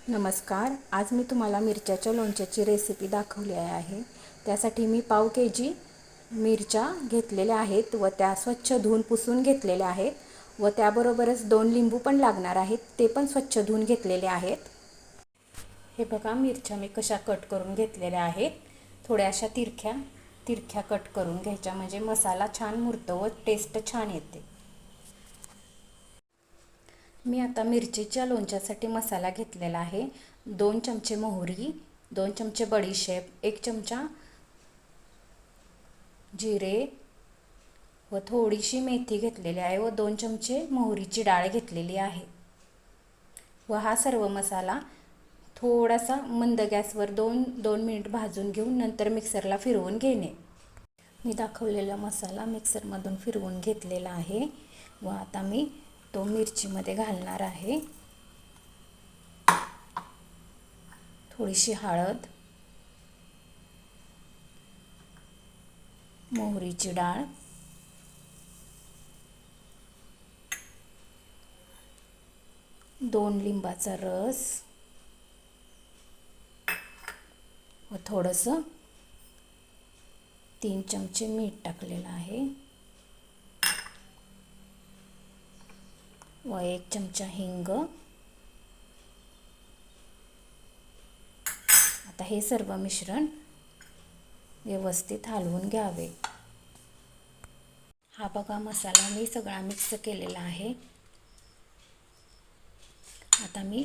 नमस्कार. आज मी तुम्हाला मिरच्याच्या लोणच्याची रेसिपी दाखवली आहे. त्यासाठी मी पाव केजी मिरच्या घेतलेल्या आहेत व त्या स्वच्छ धुवून पुसून घेतलेल्या आहेत व त्याबरोबरच 2 लिंबू पण लागणार आहेत, ते पण स्वच्छ धुवून घेतलेले आहेत. हे बघा, मिरच्या मी कशा कट करून घेतलेल्या आहेत. थोड्या अशा तिरख्या कट करून घ्यायच्या, म्हणजे मसाला छान मुरतो व टेस्ट छान येते. मी आता मिरचीच्या लोणच्यासाठी मसाला घेतलेला आहे. 2 चमचे मोहरी, 2 चमचे बडीशेप, 1 चमचा जिरे व थोडीशी मेथी घेतलेली आहे व 2 चमचे मोहरीची डाळ घेतलेली आहे. व हा सर्व मसाला थोडासा मंद गॅसवर 2 मिनिट भाजून घेऊन नंतर मिक्सरला फिरवून घेणे. मी दाखवलेला मसाला मिक्सरमधून फिरवून घेतलेला आहे व आता मी तो मिरचीमध्ये घालणार आहे. थोडीशी हळद, मोहरीची डाळ, दोन लिंबाचा रस व थोडंसं 3 चमचे मीठ टाकलेलं आहे व 1 चमचा हिंग. आता हे सर्व मिश्रण व्यवस्थित हलवून घ्यावे. हा बघा, मसाला मी सगळा मिक्स केलेला आहे. आता मी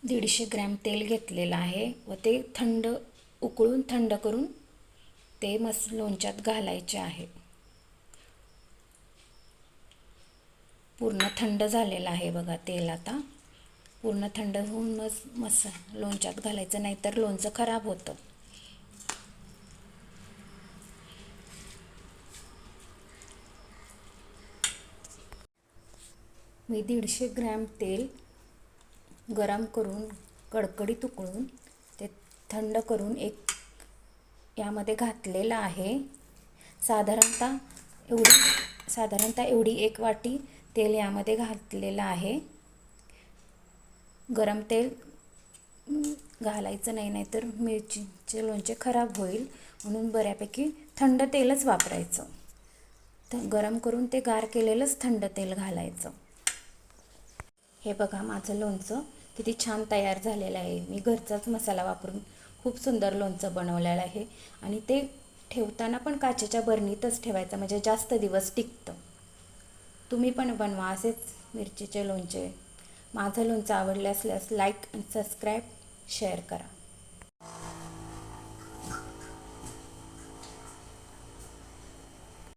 150 ग्रॅम तेल घेतलेलं आहे व ते उकळून थंड करून ते लोणच्यात घालायचे आहे. पूर्ण थंड झालेलं आहे बघा तेल. आता पूर्ण थंड होऊनच लोणच्यात घालायचं, नाहीतर लोणचं खराब होतं. मी 150 ग्रॅम तेल गरम करून कडकडीत उकळून ते थंड करून यामध्ये घातलेलं आहे. साधारणतः एवढी 1 वाटी तेल यामध्ये घातलेलं आहे. गरम तेल घालायचं नाही, नाहीतर मिरचीचे लोणचे खराब होईल, म्हणून बऱ्यापैकी थंड तेलच वापरायचं. तर गरम करून ते गार केलेलंच थंड तेल घालायचं. हे बघा, माझं लोणचं किती छान तयार झालेलं आहे. मी घरचाच मसाला वापरून खूप सुंदर लोणचं बनवलेलं आहे आणि ते ठेवताना पण काचेच्या बरणीतच ठेवायचं, म्हणजे जास्त दिवस टिकतं. तुम्ही पण बनवा असेच मिरचीचे लोणचे. माझं लोणचं आवडले असल्यास लाईक आणि सबस्क्राईब शेअर करा.